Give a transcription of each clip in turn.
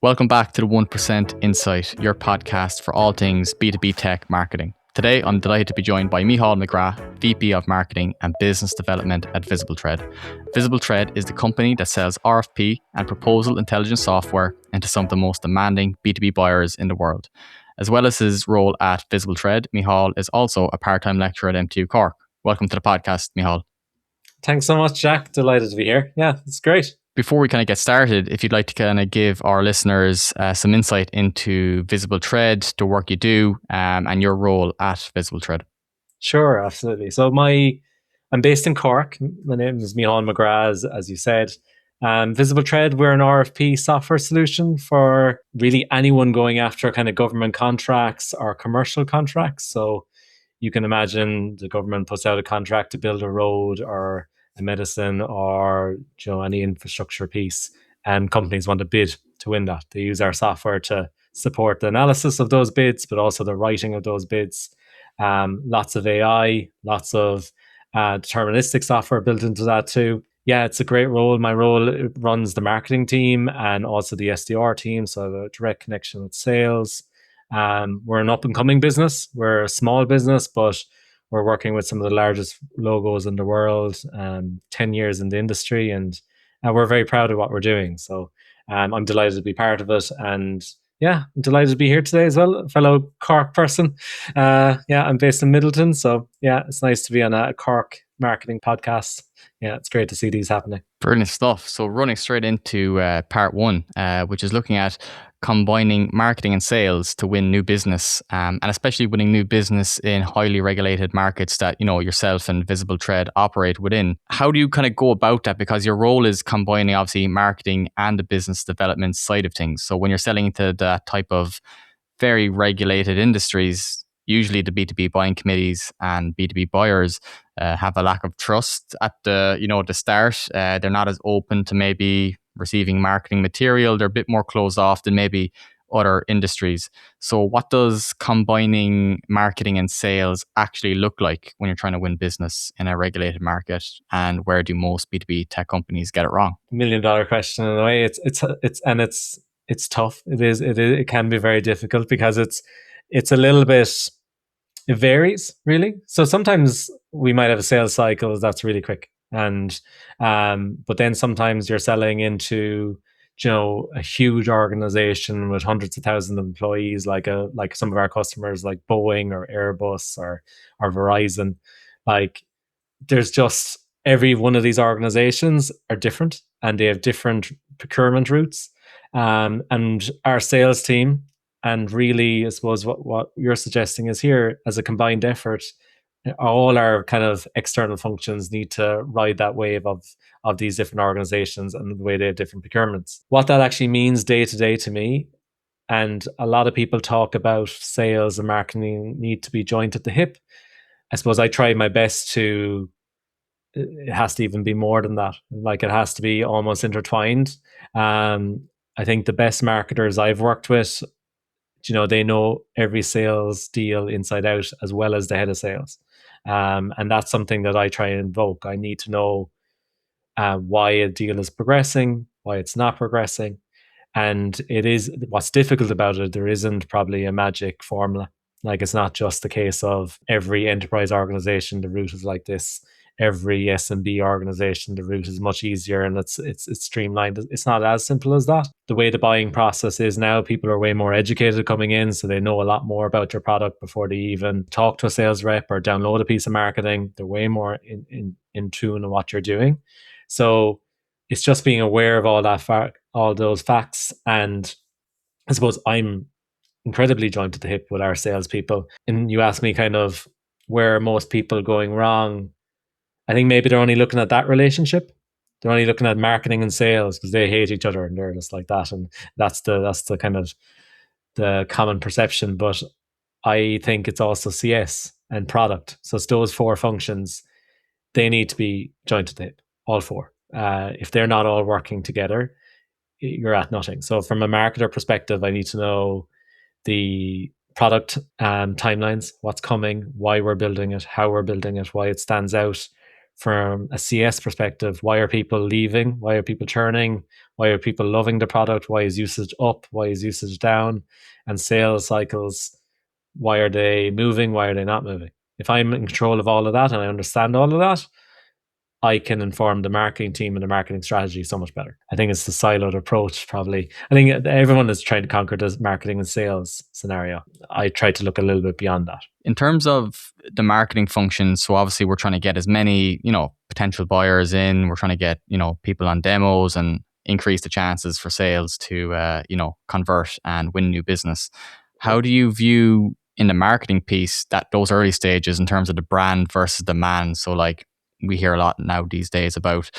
Welcome back to the 1% Insight, your podcast for all things B2B tech marketing. Today, I'm delighted to be joined by Micheál McGrath, VP of Marketing and Business Development at VisibleThread. VisibleThread is the company that sells RFP and proposal intelligence software into some of the most demanding B2B buyers in the world. As well as his role at VisibleThread, Micheál is also a part-time lecturer at MTU Cork. Welcome to the podcast, Micheál. Thanks so much, Jack. Delighted to be here. Yeah, it's great. Before we kind of get started, if you'd like to kind of give our listeners some insight into VisibleThread, the work you do, and your role at VisibleThread. Sure, absolutely. So I'm based in Cork. My name is Micheál McGrath, as you said. VisibleThread, we're an RFP software solution for really anyone going after kind of government contracts or commercial contracts. So you can imagine the government puts out a contract to build a road or a medicine or any infrastructure piece, and companies want to bid to win that. They use our software to support the analysis of those bids, but also the writing of those bids. Lots of AI, lots of deterministic software built into that too. Yeah, it's a great role. My role runs the marketing team and also the SDR team, so I have a direct connection with sales. We're an up-and-coming business. We're a small business, but we're working with some of the largest logos in the world, 10 years in the industry, and we're very proud of what we're doing. So I'm delighted to be part of it. And yeah, I'm delighted to be here today as well, a fellow Cork person. I'm based in Middleton. So yeah, it's nice to be on a Cork marketing podcast. Yeah, it's great to see these happening. Brilliant stuff. So running straight into part one, which is looking at combining marketing and sales to win new business, and especially winning new business in highly regulated markets that, yourself and VisibleThread operate within. How do you kind of go about that? Because your role is combining obviously marketing and the business development side of things. So when you're selling into that type of very regulated industries, usually the B2B buying committees and B2B buyers have a lack of trust at the start. They're not as open to maybe receiving marketing material. They're a bit more closed off than maybe other industries. So what does combining marketing and sales actually look like when you're trying to win business in a regulated market? And where do most B2B tech companies get it wrong? $1 million question in a way. It's tough. It can be very difficult because it's a little bit, it varies really. So sometimes we might have a sales cycle that's really quick, and but then sometimes you're selling into a huge organization with hundreds of thousands of employees, like some of our customers like Boeing or Airbus or Verizon. Like there's just, every one of these organizations are different and they have different procurement routes. And our sales team, and really, I suppose what you're suggesting is here as a combined effort, all our kind of external functions need to ride that wave of these different organizations and the way they have different procurements. What that actually means day to day to me, and a lot of people talk about sales and marketing need to be joined at the hip. I suppose I try my best to, it has to even be more than that. Like it has to be almost intertwined. I think the best marketers I've worked with, they know every sales deal inside out as well as the head of sales. And that's something that I try and invoke. I need to know why a deal is progressing, why it's not progressing. And it is, what's difficult about it, there isn't probably a magic formula. Like it's not just the case of every enterprise organization, the route is like this. Every SMB organization, the route is much easier and it's streamlined. It's not as simple as that. The way the buying process is now, people are way more educated coming in, so they know a lot more about your product before they even talk to a sales rep or download a piece of marketing. They're way more in tune on what you're doing. So it's just being aware of all those facts. And I suppose I'm incredibly joined at the hip with our salespeople. And you ask me kind of where are most people going wrong. I think maybe they're only looking at that relationship. They're only looking at marketing and sales because they hate each other and they're just like that. And that's the kind of the common perception. But I think it's also CS and product. So it's those four functions. They need to be joined at the hip, all four. If they're not all working together, you're at nothing. So from a marketer perspective, I need to know the product timelines, what's coming, why we're building it, how we're building it, why it stands out from a CS perspective, why are people leaving? Why are people churning? Why are people loving the product? Why is usage up? Why is usage down? And sales cycles, why are they moving? Why are they not moving? If I'm in control of all of that and I understand all of that, I can inform the marketing team and the marketing strategy so much better. I think it's the siloed approach, probably. I think everyone is trying to conquer this marketing and sales scenario. I try to look a little bit beyond that. In terms of the marketing function, so obviously we're trying to get as many, potential buyers in. We're trying to get, people on demos and increase the chances for sales to, convert and win new business. How do you view in the marketing piece that those early stages in terms of the brand versus demand? So like we hear a lot now these days about,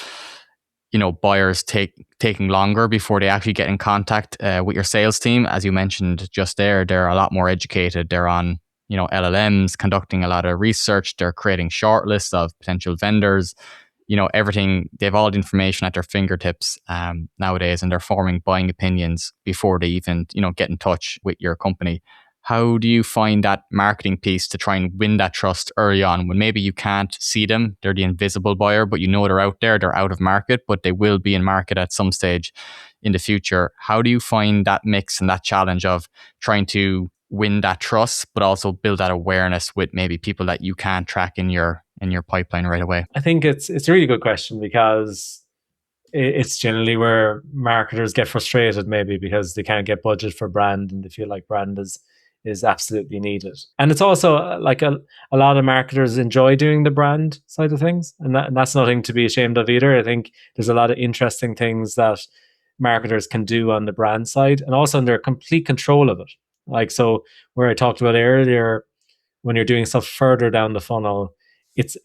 buyers taking longer before they actually get in contact with your sales team. As you mentioned just there, they're a lot more educated. They're on, LLMs, conducting a lot of research. They're creating shortlists of potential vendors. Everything, they have all the information at their fingertips nowadays, and they're forming buying opinions before they even, get in touch with your company. How do you find that marketing piece to try and win that trust early on when maybe you can't see them? They're the invisible buyer, but they're out there, they're out of market, but they will be in market at some stage in the future. How do you find that mix and that challenge of trying to win that trust, but also build that awareness with maybe people that you can't track in your pipeline right away? I think it's a really good question, because it's generally where marketers get frustrated, maybe because they can't get budget for brand and they feel like brand is absolutely needed. And it's also like a lot of marketers enjoy doing the brand side of things, and that's nothing to be ashamed of either. I think there's a lot of interesting things that marketers can do on the brand side, and also under complete control of it. Like, so where I talked about earlier, when you're doing stuff further down the funnel, it's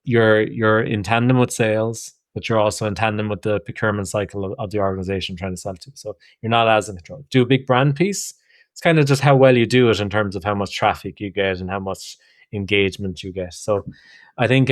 you're in tandem with sales, but you're also in tandem with the procurement cycle of the organization trying to sell to. So you're not as in control. Do a big brand piece. It's kind of just how well you do it in terms of how much traffic you get and how much engagement you get. So I think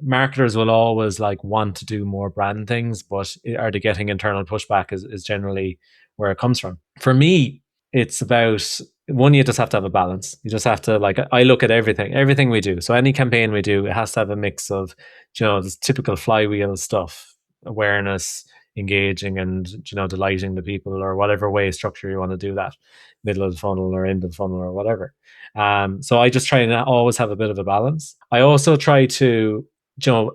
marketers will always like want to do more brand things, but are they getting internal pushback is generally where it comes from. For me, it's about, one, you just have to have a balance. You just have to, like, I look at everything we do. So any campaign we do, it has to have a mix of, this typical flywheel stuff, awareness, engaging, and, delighting the people, or whatever way structure you want to do that, middle of the funnel or end of the funnel or whatever. So I just try and always have a bit of a balance. I also try to,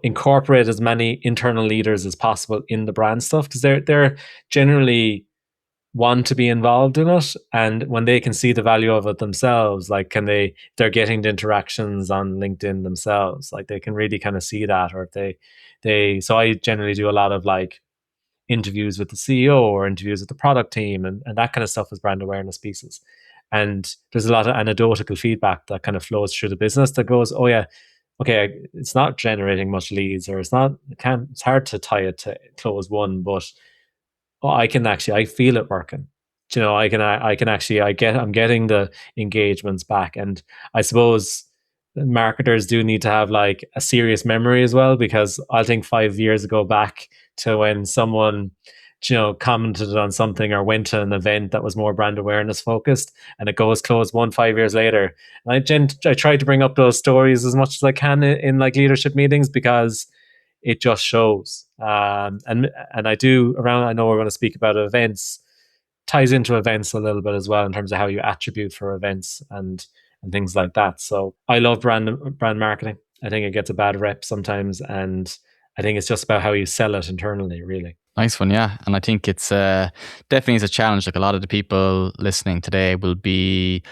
incorporate as many internal leaders as possible in the brand stuff, because they're generally want to be involved in it, and when they can see the value of it themselves, like, they're getting the interactions on LinkedIn themselves, like they can really kind of see that. Or if they so I generally do a lot of like interviews with the CEO or interviews with the product team, and that kind of stuff is brand awareness pieces. And there's a lot of anecdotal feedback that kind of flows through the business that goes, oh yeah, okay, it's not generating much leads, or it's hard to tie it to close one, but I feel it working. I'm getting the engagements back. And I suppose marketers do need to have like a serious memory as well, because I think 5 years ago back to when someone, commented on something or went to an event that was more brand awareness focused, and it goes closed 5 years later. And I try to bring up those stories as much as I can in like leadership meetings, because it just shows. And I do around, I know we're going to speak about events, ties into events a little bit as well in terms of how you attribute for events and things like that. So I love brand marketing. I think it gets a bad rep sometimes, and I think it's just about how you sell it internally, really. Nice one, yeah. And I think it's definitely is a challenge. Like, a lot of the people listening today will be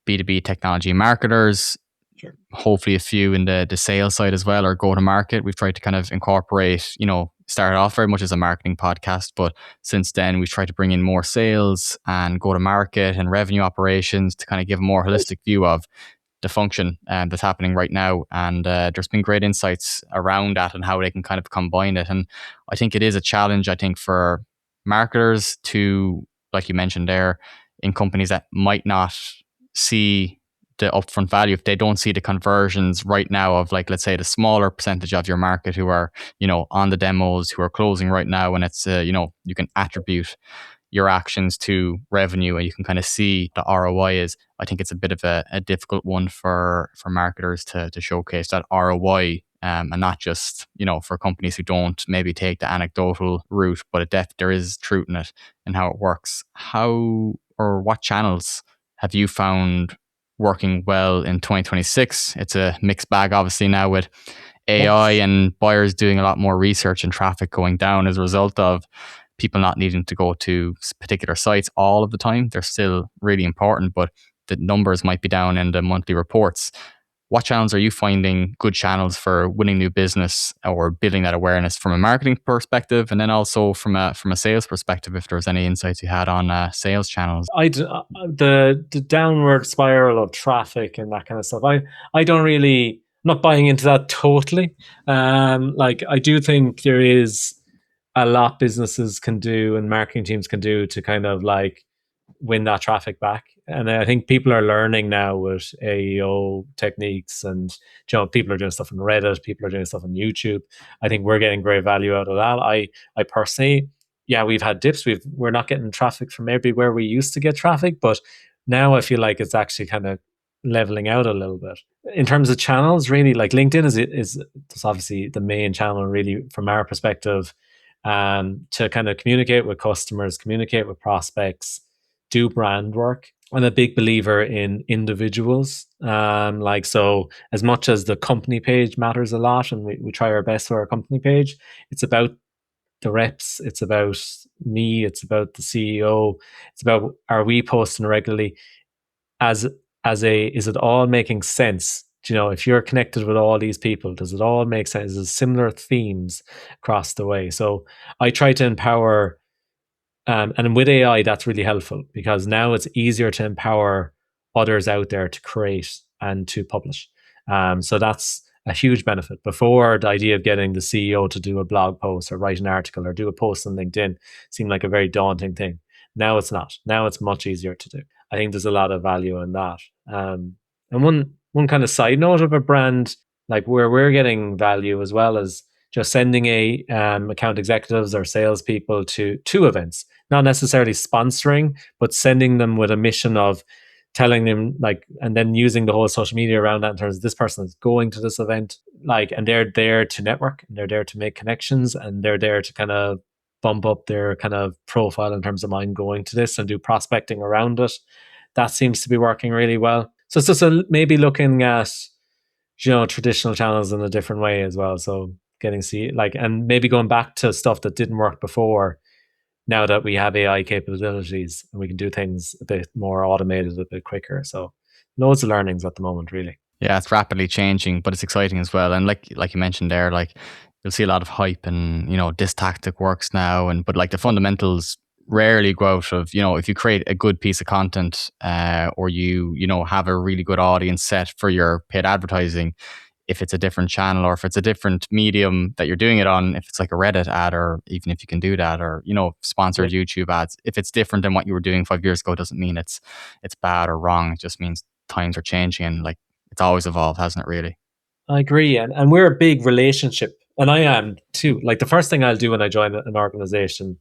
B2B technology marketers. Sure. Hopefully a few in the sales side as well, or go to market. We've tried to kind of incorporate, started off very much as a marketing podcast, but since then we've tried to bring in more sales and go to market and revenue operations to kind of give a more holistic view of the function that's happening right now. And there's been great insights around that and how they can kind of combine it. And I think it is a challenge, I think, for marketers to, like you mentioned there, in companies that might not see the upfront value, if they don't see the conversions right now of, like, let's say the smaller percentage of your market who are, on the demos, who are closing right now, and it's, you can attribute, your actions to revenue, and you can kind of see the ROI is. I think it's a bit of a difficult one for marketers to showcase that ROI, and not just, for companies who don't maybe take the anecdotal route, but there is truth in it and how it works. How or what channels have you found working well in 2026? It's a mixed bag, obviously, now with AI and buyers doing a lot more research and traffic going down as a result of people not needing to go to particular sites all of the time. They're still really important, but the numbers might be down in the monthly reports. What channels are you finding good channels for winning new business or building that awareness from a marketing perspective, and then also from a sales perspective, if there's any insights you had on sales channels? The downward spiral of traffic and that kind of stuff, I don't really, not buying into that totally. Like, I do think there is a lot businesses can do and marketing teams can do to kind of like win that traffic back. And I think people are learning now with AEO techniques, and people are doing stuff on Reddit, people are doing stuff on YouTube. I think we're getting great value out of that. I personally, yeah, we've had dips. We're not getting traffic from everywhere we used to get traffic, but now I feel like it's actually kind of leveling out a little bit. In terms of channels, really, like LinkedIn is obviously the main channel, really, from our perspective, to kind of communicate with customers, communicate with prospects, do brand work. I'm a big believer in individuals. So as much as the company page matters a lot, and we try our best for our company page, it's about the reps, it's about me, it's about the CEO, it's about, are we posting regularly? Is it all making sense? If you're connected with all these people, does it all make sense? There's similar themes across the way. So I try to empower, and with AI, that's really helpful, because now it's easier to empower others out there to create and to publish. So that's a huge benefit. Before, the idea of getting the CEO to do a blog post or write an article or do a post on LinkedIn seemed like a very daunting thing. Now it's not. Now it's much easier to do. I think there's a lot of value in that. And one kind of side note of a brand, like where we're getting value as well, as just sending account executives or salespeople to events, not necessarily sponsoring, but sending them with a mission of telling them, like, and then using the whole social media around that in terms of, this person is going to this event, like, and they're there to network, and they're there to make connections, and they're there to kind of bump up their kind of profile in terms of, I'm going to this, and do prospecting around it. That seems to be working really well. So it's just maybe looking at, traditional channels in a different way as well. So getting and maybe going back to stuff that didn't work before, now that we have AI capabilities and we can do things a bit more automated, a bit quicker. So loads of learnings at the moment, really. Yeah, it's rapidly changing, but it's exciting as well. And like you mentioned there, like, you'll see a lot of hype and, this tactic works now, but like the fundamentals rarely go out of, if you create a good piece of content, or you have a really good audience set for your paid advertising, if it's a different channel or if it's a different medium that you're doing it on, if it's like a Reddit ad, or even if you can do that, or, sponsored YouTube ads, if it's different than what you were doing 5 years ago, doesn't mean it's bad or wrong. It just means times are changing, and like, it's always evolved, hasn't it, really? I agree. And we're a big relationship, and I am too. Like, the first thing I'll do when I join an organization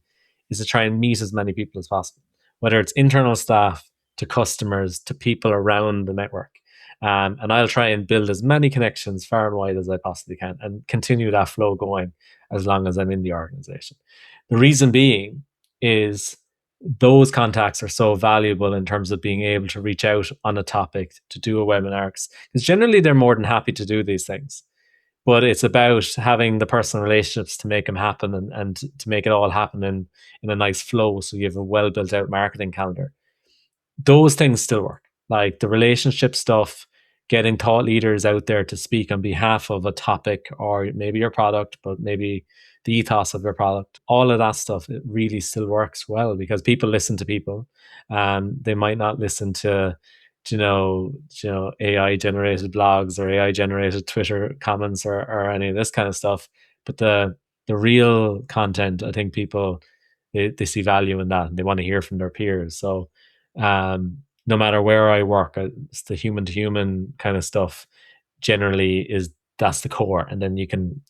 is to try and meet as many people as possible, whether it's internal staff to customers to people around the network. And I'll try and build as many connections far and wide as I possibly can, and continue that flow going as long as I'm in the organization. The reason being is those contacts are so valuable in terms of being able to reach out on a topic, to do a webinar, because generally they're more than happy to do these things. But it's about having the personal relationships to make them happen, and to make it all happen in a nice flow, so you have a well built out marketing calendar. Those things still work. Like the relationship stuff, getting thought leaders out there to speak on behalf of a topic, or maybe your product, but maybe the ethos of your product, all of that stuff, it really still works well, because people listen to people. They might not listen to, AI generated blogs or AI generated Twitter comments, or any of this kind of stuff. But the real content, I think people, they see value in that, and they want to hear from their peers. So no matter where I work, it's the human to human kind of stuff generally that's the core, and then you can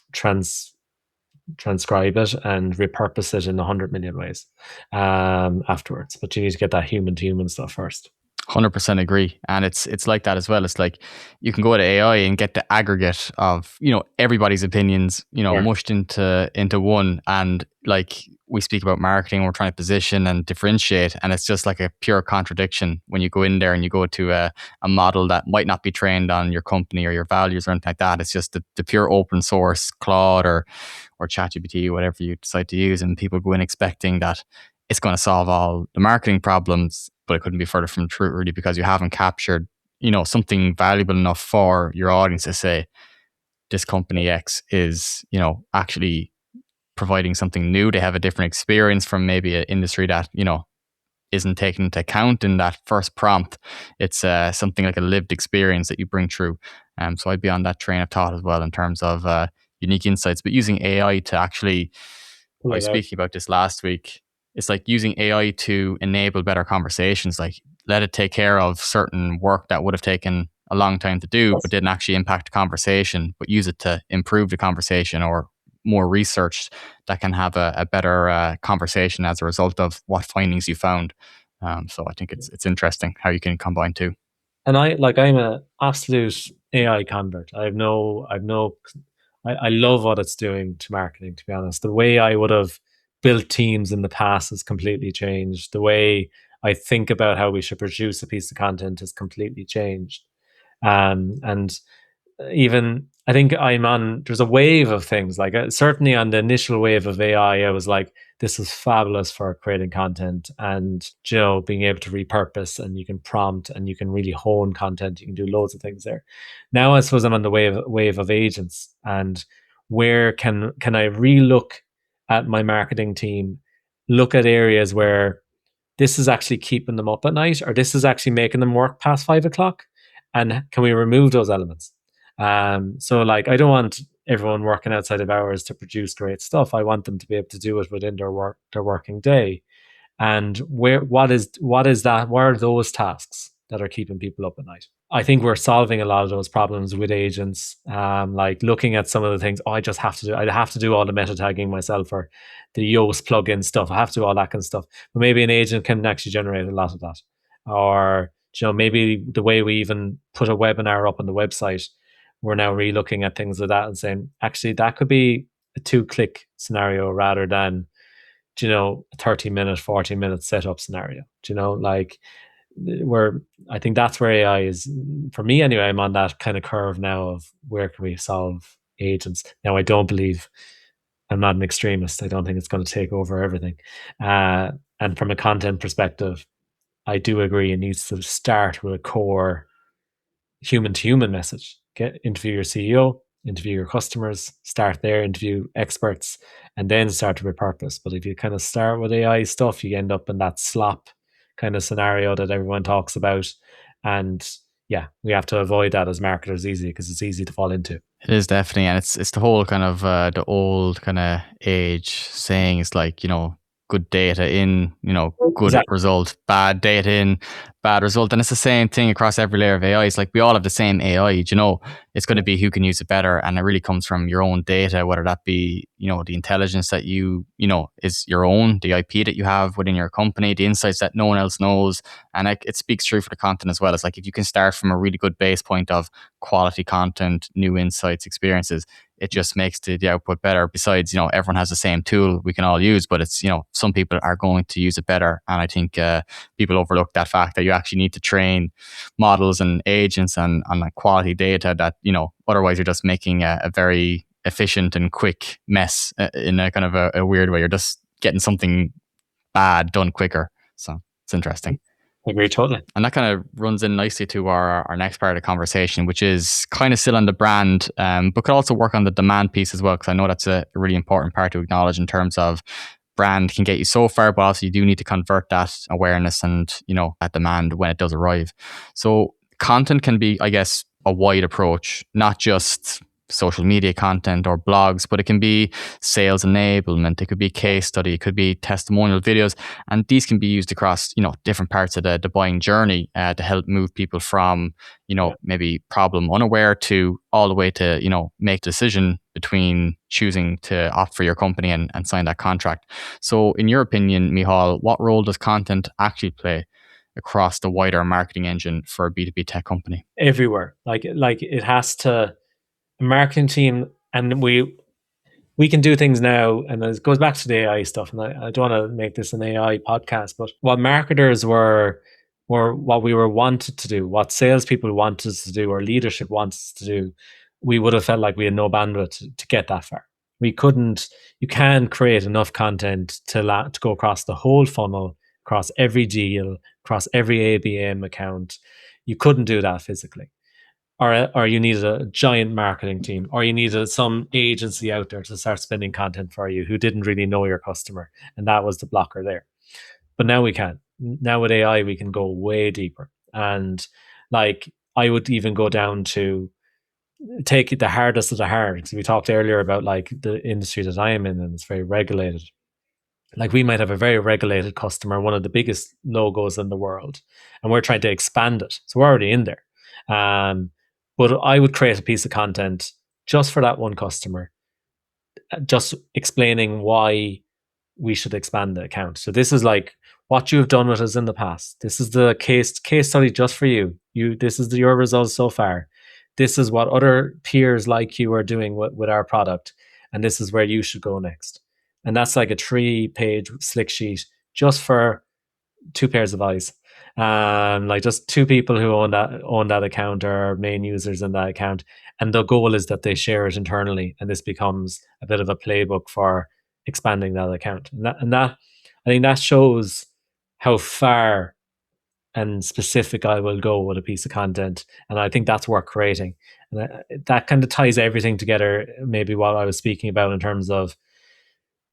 transcribe it and repurpose it in 100 million ways afterwards. But you need to get that human to human stuff first. 100% agree, and it's like that as well. It's like you can go to AI and get the aggregate of everybody's opinions, mushed into one. And like we speak about marketing, we're trying to position and differentiate, and it's just like a pure contradiction when you go in there and you go to a model that might not be trained on your company or your values or anything like that. It's just the pure open source Claude or ChatGPT, whatever you decide to use, and people go in expecting that it's going to solve all the marketing problems, but it couldn't be further from the truth, really, because you haven't captured, something valuable enough for your audience to say, this company X is, actually providing something new. They have a different experience from maybe an industry that, isn't taken into account in that first prompt. It's something like a lived experience that you bring through. So I'd be on that train of thought as well in terms of unique insights, but using AI to actually, I was speaking about this last week. It's like using AI to enable better conversations, like let it take care of certain work that would have taken a long time to do, but didn't actually impact the conversation, but use it to improve the conversation, or more research that can have a better conversation as a result of what findings you found. So I think it's interesting how you can combine two. And I'm an absolute AI convert. I love what it's doing to marketing, to be honest. The way I would have built teams in the past has completely changed. The way I think about how we should produce a piece of content has completely changed. And even I think there's a wave of things, like certainly on the initial wave of AI, I was like, this is fabulous for creating content and, being able to repurpose, and you can prompt and you can really hone content. You can do loads of things there. Now, I suppose I'm on the wave of agents, and where can I relook at my marketing team, look at areas where this is actually keeping them up at night, or this is actually making them work past 5 o'clock, and can we remove those elements? So like, I don't want everyone working outside of hours to produce great stuff. I want them to be able to do it within their working day. And what is that? What are those tasks that are keeping people up at night? I think we're solving a lot of those problems with agents. Like looking at some of the things, I have to do all the meta tagging myself, or the Yoast plugin stuff. I have to do all that kind of stuff. But maybe an agent can actually generate a lot of that. Or, maybe the way we even put a webinar up on the website, we're now re-looking at things like that and saying, actually, that could be a 2-click scenario rather than, a 30-minute, 40-minute setup scenario. Like, I think that's where AI is, for me anyway. I'm on that kind of curve now of where can we solve agents. Now, I don't believe, I'm not an extremist. I don't think it's going to take over everything. And from a content perspective, I do agree it needs to start with a core human-to-human message. Interview your CEO, interview your customers, start there, interview experts, and then start to repurpose. But if you kind of start with AI stuff, you end up in that slop kind of scenario that everyone talks about. And yeah, we have to avoid that as marketers easily, because it's easy to fall into. It is definitely, and it's the whole kind of the old kind of age saying. It's like, good data in, good result, bad data in, bad result. And it's the same thing across every layer of AI. It's like we all have the same AI, it's going to be who can use it better. And it really comes from your own data, whether that be, the intelligence that you is your own, the IP that you have within your company, the insights that no one else knows. And it speaks true for the content as well. It's like if you can start from a really good base point of quality content, new insights, experiences, it just makes the output better. Besides, everyone has the same tool we can all use, but it's, some people are going to use it better. And I think people overlook that fact that you actually need to train models and agents on like quality data that, otherwise you're just making a very efficient and quick mess in a kind of a weird way. You're just getting something bad done quicker. So it's interesting. I agree totally. And that kind of runs in nicely to our next part of the conversation, which is kind of still on the brand, but could also work on the demand piece as well, because I know that's a really important part to acknowledge in terms of brand can get you so far, but also you do need to convert that awareness and, that demand when it does arrive. So content can be, I guess, a wide approach, not just social media content or blogs, but it can be sales enablement. It could be a case study. It could be testimonial videos. And these can be used across, different parts of the buying journey to help move people from, maybe problem unaware to all the way to, make a decision between choosing to opt for your company and sign that contract. So in your opinion, Micheál, what role does content actually play across the wider marketing engine for a B2B tech company? Everywhere. Like it has to, a marketing team, and we can do things now, and it goes back to the AI stuff, and I don't want to make this an AI podcast, but what marketers were what we were wanted to do, what salespeople wanted us to do, or leadership wants us to do, we would have felt like we had no bandwidth to get that far. We couldn't, you can't create enough content to go across the whole funnel, across every deal, across every ABM account. You couldn't do that physically. Or you needed a giant marketing team, or you needed some agency out there to start spending content for you who didn't really know your customer. And that was the blocker there. But now we can. Now with AI, we can go way deeper. And like, I would even go down to take the hardest of the hard. Because we talked earlier about like the industry that I am in, and it's very regulated. Like, we might have a very regulated customer, one of the biggest logos in the world, and we're trying to expand it. So we're already in there. But I would create a piece of content just for that one customer, just explaining why we should expand the account. So this is like what you've done with us in the past. This is the case study just for you. This is your results so far. This is what other peers like you are doing with our product, and this is where you should go next. And that's like a 3-page slick sheet just for 2 pairs of eyes. Like just 2 people who own that account or main users in that account. And the goal is that they share it internally, and this becomes a bit of a playbook for expanding that account. And that I think that shows how far and specific I will go with a piece of content. And I think that's worth creating. And that kind of ties everything together, maybe what I was speaking about in terms of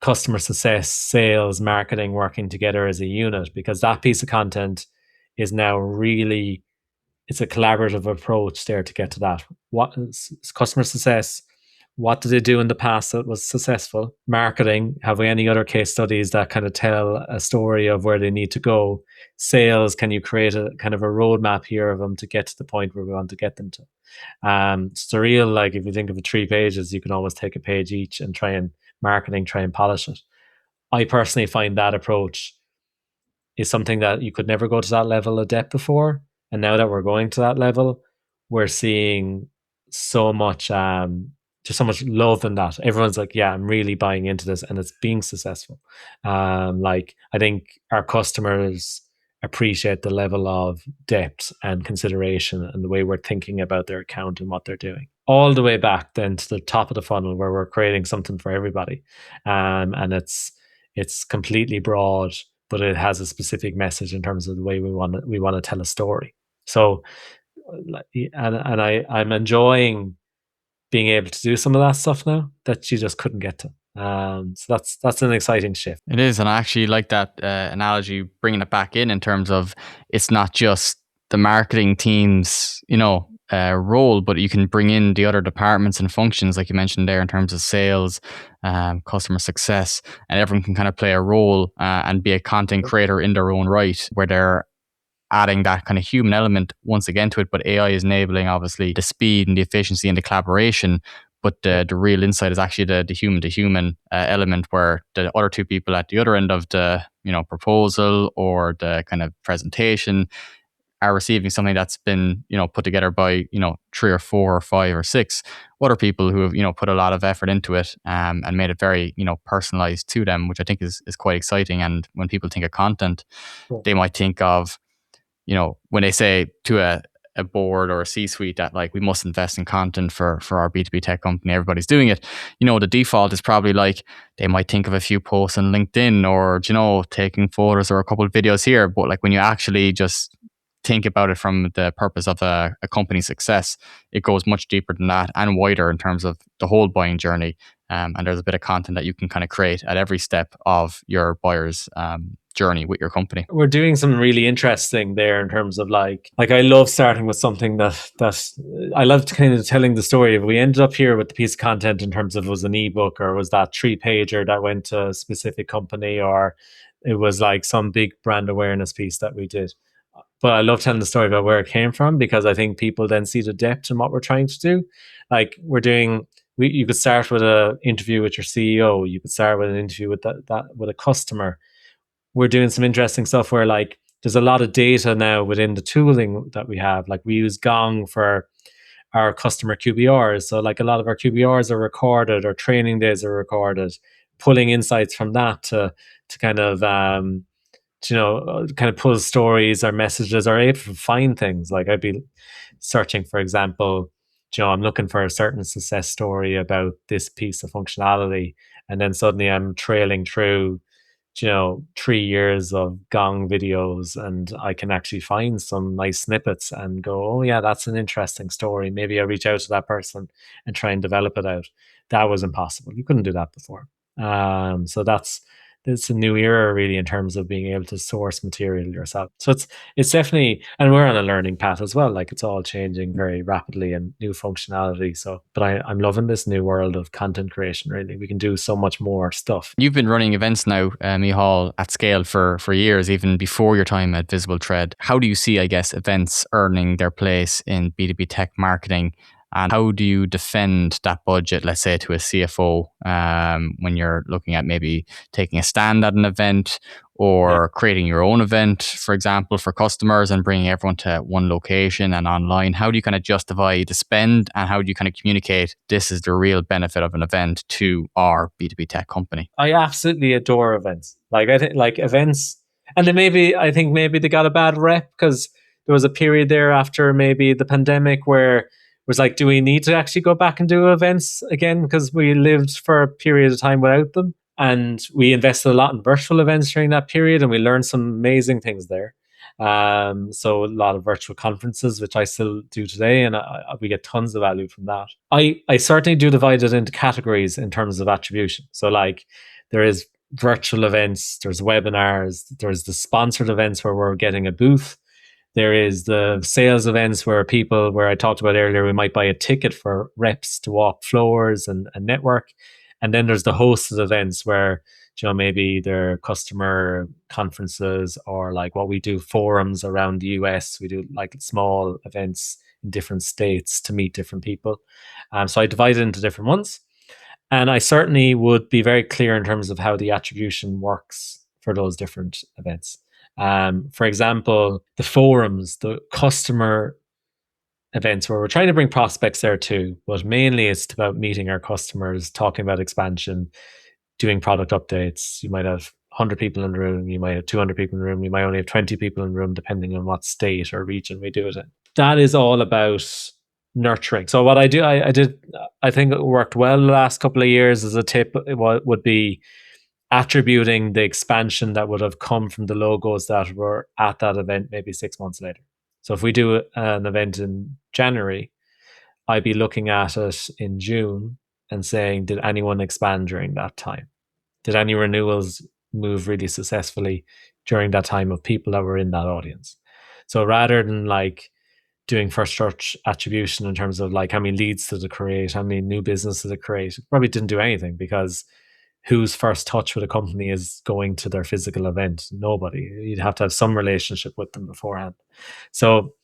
customer success, sales, marketing working together as a unit, because that piece of content is now really, it's a collaborative approach there to get to that. What is customer success? What did they do in the past that was successful? Marketing, have we any other case studies that kind of tell a story of where they need to go? Sales, can you create a kind of a roadmap here of them to get to the point where we want to get them to? It's surreal. Like, if you think of the 3 pages, you can always take a page each and try and polish it. I personally find that approach is something that you could never go to that level of depth before. And now that we're going to that level, we're seeing so much, just so much love in that. Everyone's like, yeah, I'm really buying into this, and it's being successful. Like, I think our customers appreciate the level of depth and consideration and the way we're thinking about their account and what they're doing. All the way back then to the top of the funnel, where we're creating something for everybody. And it's completely broad, but it has a specific message in terms of the way we want to tell a story. So, and I'm enjoying being able to do some of that stuff now that you just couldn't get to. So that's an exciting shift. It is, and I actually like that analogy, bringing it back in terms of it's not just the marketing team's role, but you can bring in the other departments and functions, like you mentioned there, in terms of sales, customer success, and everyone can kind of play a role and be a content creator in their own right, where they're adding that kind of human element once again to it. But AI is enabling, obviously, the speed and the efficiency and the collaboration. But the real insight is actually the human to human element, where the other 2 people at the other end of the proposal or the kind of presentation are receiving something that's been put together by 3 or 4 or 5 or 6 other people who have put a lot of effort into it and made it very personalized to them, which I think is quite exciting. And when people think of content, they might think of when they say to a board or a C-suite that, like, we must invest in content for our B2B tech company, everybody's doing it, the default is probably like they might think of a few posts on LinkedIn or taking photos or a couple of videos here. But like, when you actually just think about it from the purpose of a company's success, it goes much deeper than that and wider in terms of the whole buying journey. And there's a bit of content that you can kind of create at every step of your buyer's journey with your company? We're doing something really interesting there in terms of like I love starting with something that I love kind of telling the story. If we ended up here with the piece of content in terms of, it was an ebook, or was that 3-pager that went to a specific company, or it was like some big brand awareness piece that we did. But I love telling the story about where it came from, because I think people then see the depth in what we're trying to do. Like you could start with an interview with your CEO. You could start with an interview with with a customer. We're doing some interesting stuff where like there's a lot of data now within the tooling that we have. Like we use Gong for our customer QBRs. So like a lot of our QBRs are recorded, or training days are recorded, pulling insights from that to kind of kind of pull stories or messages, or able to find things. Like I'd be searching, for example, I'm looking for a certain success story about this piece of functionality, and then suddenly I'm trailing through 3 years of Gong videos, and I can actually find some nice snippets and go, oh yeah, that's an interesting story. Maybe I reach out to that person and try and develop it out. That was impossible. You couldn't do that before. So it's a new era really in terms of being able to source material yourself. So it's definitely, and we're on a learning path as well. Like it's all changing very rapidly and new functionality. So, but I'm loving this new world of content creation. Really, we can do so much more stuff. You've been running events now, Micheál, at scale for years, even before your time at VisibleThread. How do you see, I guess, events earning their place in B2B tech marketing? And how do you defend that budget, let's say, to a CFO when you're looking at maybe taking a stand at an event, or creating your own event, for example, for customers, and bringing everyone to one location and online? How do you kind of justify the spend, and how do you kind of communicate this is the real benefit of an event to our B2B tech company? I absolutely adore events. Like I think like events, and then I think maybe they got a bad rep because there was a period there after maybe the pandemic where it was like, do we need to actually go back and do events again? Because we lived for a period of time without them. And we invested a lot in virtual events during that period, and we learned some amazing things there. So a lot of virtual conferences, which I still do today, and we get tons of value from that. I certainly do divide it into categories in terms of attribution. So like there is virtual events, there's webinars, there's the sponsored events where we're getting a booth. There is the sales events where I talked about earlier, we might buy a ticket for reps to walk floors and network. And then there's the hosted events where, maybe they're customer conferences, or like what we do, forums around the US. We do like small events in different states to meet different people. So I divide it into different ones. And I certainly would be very clear in terms of how the attribution works for those different events. For example, the forums, the customer events where we're trying to bring prospects there too, but mainly it's about meeting our customers, talking about expansion, doing product updates. You might have 100 people in the room, you might have 200 people in the room, you might only have 20 people in the room, depending on what state or region we do it in. That is all about nurturing. So what I do, I think it worked well the last couple of years as a tip, would be attributing the expansion that would have come from the logos that were at that event maybe 6 months later. So if we do an event in January, I'd be looking at it in June and saying, did anyone expand during that time? Did any renewals move really successfully during that time of people that were in that audience? So rather than like doing first touch attribution in terms of like how many leads did it create, how many new business did it create, it probably didn't do anything, because whose first touch with a company is going to their physical event? Nobody. You'd have to have some relationship with them beforehand. So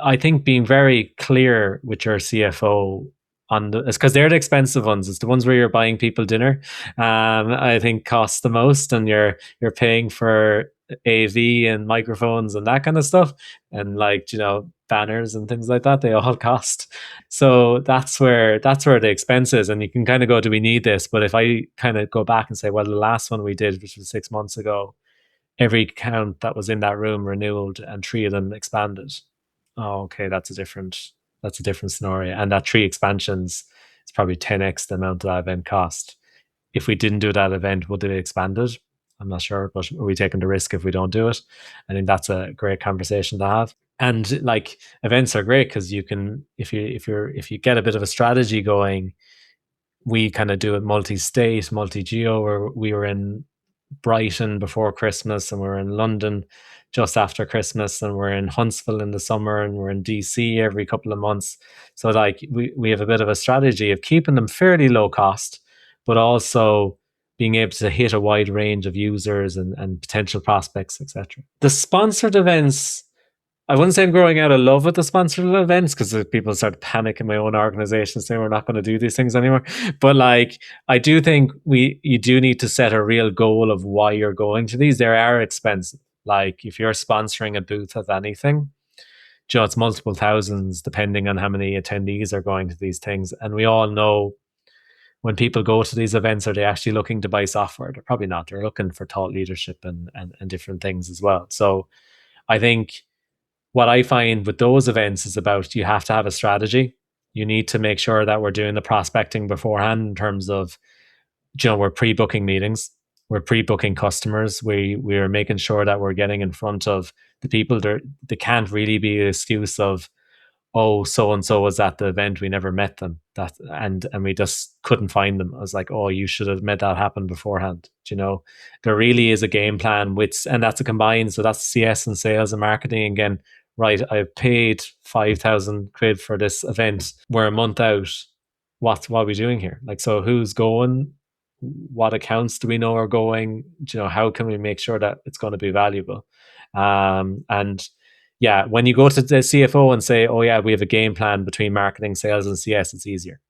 I think being very clear with your CFO on it's because they're the expensive ones. It's the ones where you're buying people dinner. I think costs the most, and you're paying for AV and microphones and that kind of stuff, and like banners and things like that. They all cost. So that's where the expense is, and you can kind of go, do we need this? But if I kind of go back and say, well, the last one we did, which was 6 months ago, every account that was in that room renewed, and 3 of them expanded. Oh, okay, that's a different scenario. And that 3 expansions is probably 10x the amount that event cost. If we didn't do that event, would it have expanded? I'm not sure, but are we taking the risk if we don't do it? I think that's a great conversation to have. And like events are great because you can, if you get a bit of a strategy going, we kind of do it multi-state, multi-geo, where we were in Brighton before Christmas, and we're in London just after Christmas, and we're in Huntsville in the summer, and we're in DC every couple of months. So like we have a bit of a strategy of keeping them fairly low cost, but also being able to hit a wide range of users and potential prospects, etc. The sponsored events, I wouldn't say I'm growing out of love with the sponsored events, because people start to panic in my own organization saying we're not going to do these things anymore. But like, I do think you do need to set a real goal of why you're going to these. They are expensive. Like if you're sponsoring a booth of anything, it's multiple thousands depending on how many attendees are going to these things. And we all know when people go to these events, are they actually looking to buy software? They're probably not. They're looking for thought leadership and different things as well. So I think what I find with those events is about, you have to have a strategy. You need to make sure that we're doing the prospecting beforehand in terms of, we're pre-booking meetings, we're pre-booking customers, we're making sure that we're getting in front of the people. There can't really be an excuse of, oh, so and so was at the event, we never met them, and we just couldn't find them. I was like, oh, you should have made that happen beforehand. There really is a game plan and that's a combined. So that's CS and sales and marketing again. Right, I paid 5,000 quid for this event. We're a month out. What are we doing here? Like, so who's going? What accounts do we know are going? How can we make sure that it's going to be valuable? And yeah, when you go to the CFO and say, oh yeah, we have a game plan between marketing, sales, and CS, it's easier.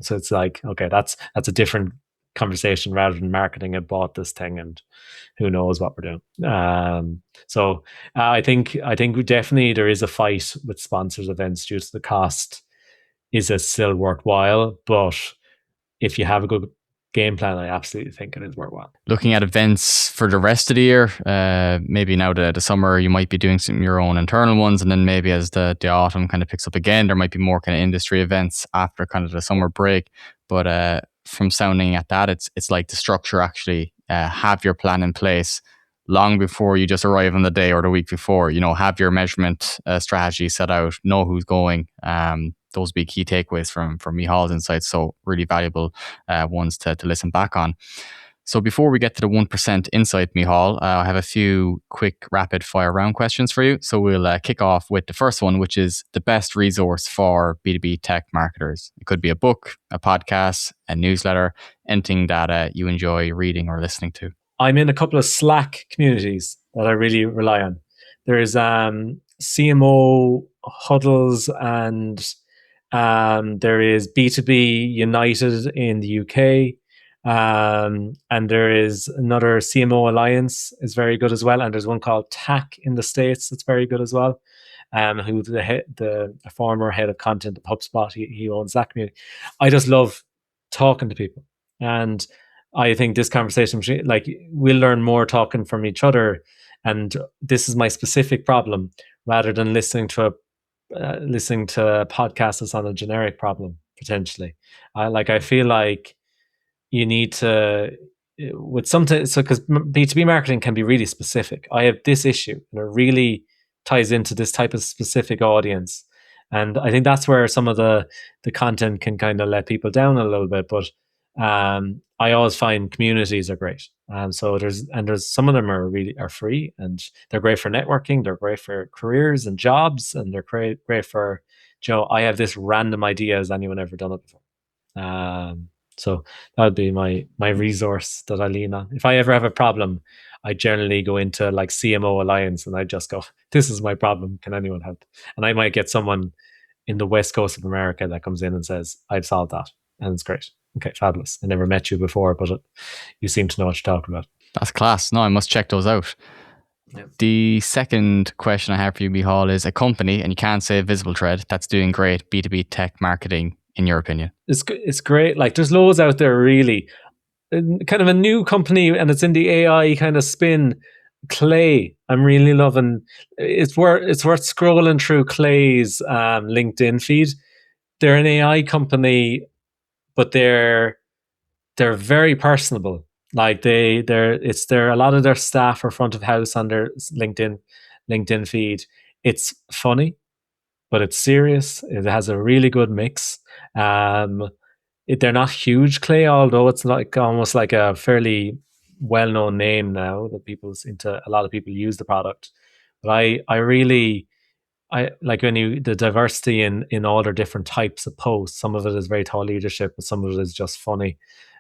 So it's like, okay, that's a different conversation rather than marketing had bought this thing and who knows what we're doing. So I think definitely there is a fight with sponsors events due to the cost. Is it still worthwhile? But if you have a good game plan, I absolutely think it is worthwhile. Looking at events for the rest of the year, maybe now the summer you might be doing some your own internal ones, and then maybe as the autumn kind of picks up again, there might be more kind of industry events after kind of the summer break. But from sounding at that, it's like the structure actually, have your plan in place long before you just arrive on the day or the week before. Have your measurement strategy set out, know who's going. Those be key takeaways from Micheál's insights. So really valuable ones to listen back on. So before we get to the 1% insight, Micheál, I have a few quick rapid fire round questions for you. So we'll kick off with the first one, which is the best resource for B2B tech marketers. It could be a book, a podcast, a newsletter, anything that you enjoy reading or listening to. I'm in a couple of Slack communities that I really rely on. There's CMO huddles, and there is B2B United in the UK. And there is another CMO Alliance is very good as well. And there's one called TAC in the States that's very good as well. Who the former head of content of HubSpot, he owns that community. I just love talking to people. And I think this conversation, like, we'll learn more talking from each other. And this is my specific problem, rather than listening to a podcast that's on a generic problem, potentially. I feel like you need to, with something, so because B2B marketing can be really specific. I have this issue and it really ties into this type of specific audience. And I think that's where some of the content can kind of let people down a little bit. But I always find communities are great. So there's some of them are free, and they're great for networking. They're great for careers and jobs, and they're great for, I have this random idea. Has anyone ever done it before? So that would be my resource that I lean on. If I ever have a problem, I generally go into like CMO Alliance and I just go, this is my problem. Can anyone help? And I might get someone in the West Coast of America that comes in and says, I've solved that. And it's great. Okay, fabulous. I never met you before, but you seem to know what you're talking about. That's class. No, I must check those out. Yeah. The second question I have for you, Micheál, is a company, and you can't say VisibleThread, that's doing great B2B tech marketing, in your opinion. It's great. Like, there's loads out there, really. Kind of a new company, and it's in the AI kind of spin. Clay, I'm really loving. It's worth scrolling through Clay's LinkedIn feed. They're an AI company, but they're very personable. Like a lot of their staff are front of house on their LinkedIn feed. It's funny, but it's serious. It has a really good mix. They're not huge, Clay, although it's like almost like a fairly well-known name now that a lot of people use the product. But I really, I like when the diversity in all their different types of posts. Some of it is very thought leadership, but some of it is just funny,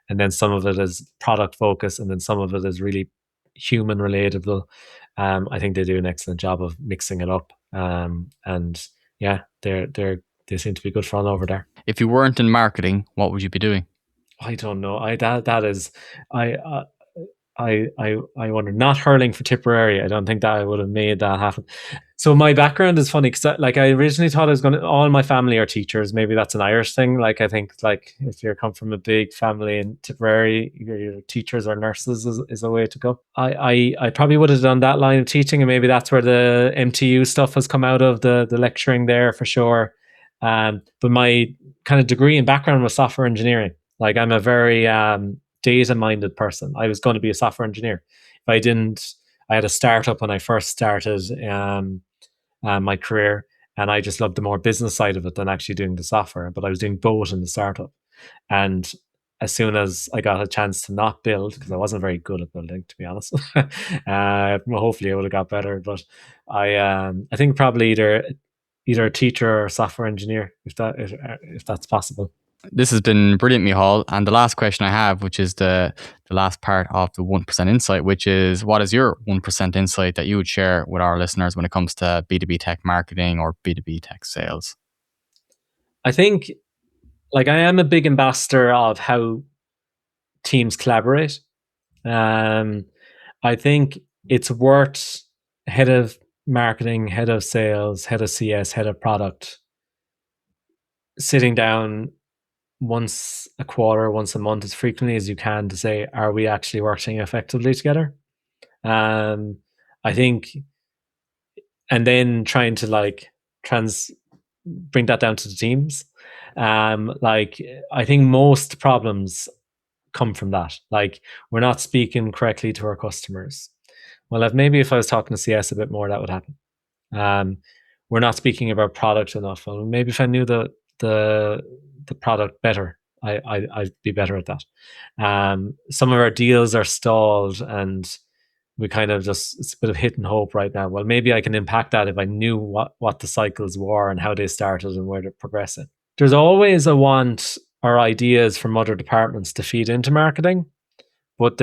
and then some of it is product focus, and then some of it is really human relatable. I think they do an excellent job of mixing it up, and yeah, they seem to be good fun over there. If you weren't in marketing, what would you be doing? I don't know. That is I. I wonder, not hurling for Tipperary. I don't think that I would have made that happen. So my background is funny because I originally thought I was going to, all my family are teachers. Maybe that's an Irish thing. Like I think like if you come from a big family in Tipperary, your teachers or nurses is a way to go. I probably would have done that line of teaching, and maybe that's where the MTU stuff has come out of, the lecturing there for sure. But my kind of degree and background was software engineering. Like I'm a very data-minded person. I was going to be a software engineer. If I didn't, I had a startup when I first started my career, and I just loved the more business side of it than actually doing the software. But I was doing both in the startup, and as soon as I got a chance to not build, because I wasn't very good at building, to be honest, hopefully I would have got better. But I think probably either a teacher or a software engineer, if that's possible. This has been brilliant, Micheál. And the last question I have, which is the last part of the 1% insight, which is, what is your 1% insight that you would share with our listeners when it comes to B2B tech marketing or B2B tech sales? I think, like, I am a big ambassador of how teams collaborate. I think it's worth head of marketing, head of sales, head of CS, head of product sitting down once a quarter, once a month, as frequently as you can, to say, are we actually working effectively together? I think, and then trying to like bring that down to the teams. Like I think most problems come from that. Like we're not speaking correctly to our customers. Well, if I was talking to CS a bit more, that would happen. We're not speaking about product enough. Well, maybe if I knew the product better, I'd be better at that. Some of our deals are stalled, and we kind of just, it's a bit of hit and hope right now. Well, maybe I can impact that if I knew what the cycles were and how they started and where they're progressing. There's always a want or ideas from other departments to feed into marketing, but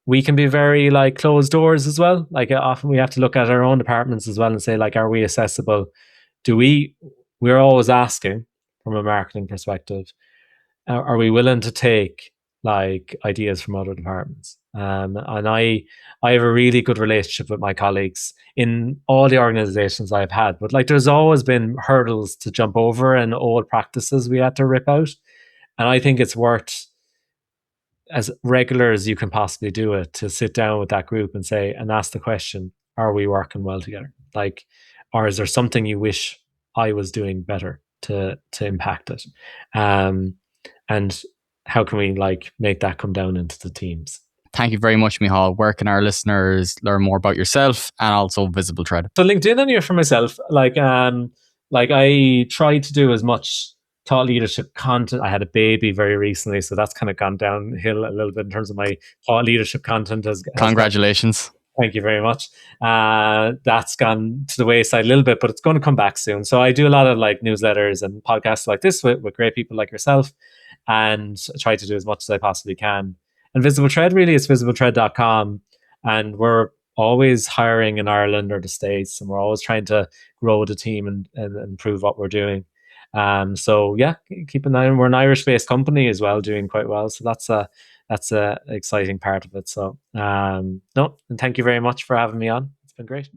we can be very like closed doors as well. Like often we have to look at our own departments as well and say, like, are we accessible? We're always asking from a marketing perspective, are we willing to take like ideas from other departments? And I have a really good relationship with my colleagues in all the organizations I've had, but like there's always been hurdles to jump over and old practices we had to rip out. And I think it's worth, as regular as you can possibly do it, to sit down with that group and say, and ask the question, are we working well together? Like, or is there something you wish I was doing better to impact it? And how can we like make that come down into the teams? Thank you very much, Micheál. Where can our listeners learn more about yourself and also VisibleThread? So LinkedIn anyway for myself. Like I try to do as much thought leadership content. I had a baby very recently, so that's kind of gone downhill a little bit in terms of my thought leadership content. Congratulations. Thank you very much. That's gone to the wayside a little bit, but it's going to come back soon. So I do a lot of like newsletters and podcasts like this with great people like yourself, and I try to do as much as I possibly can. And VisibleThread, really, it's VisibleThread.com. And we're always hiring in Ireland or the States, and we're always trying to grow the team and improve what we're doing. So yeah, keep an eye on. We're an Irish-based company as well, doing quite well. So that's a exciting part of it. So no, and thank you very much for having me on. It's been great.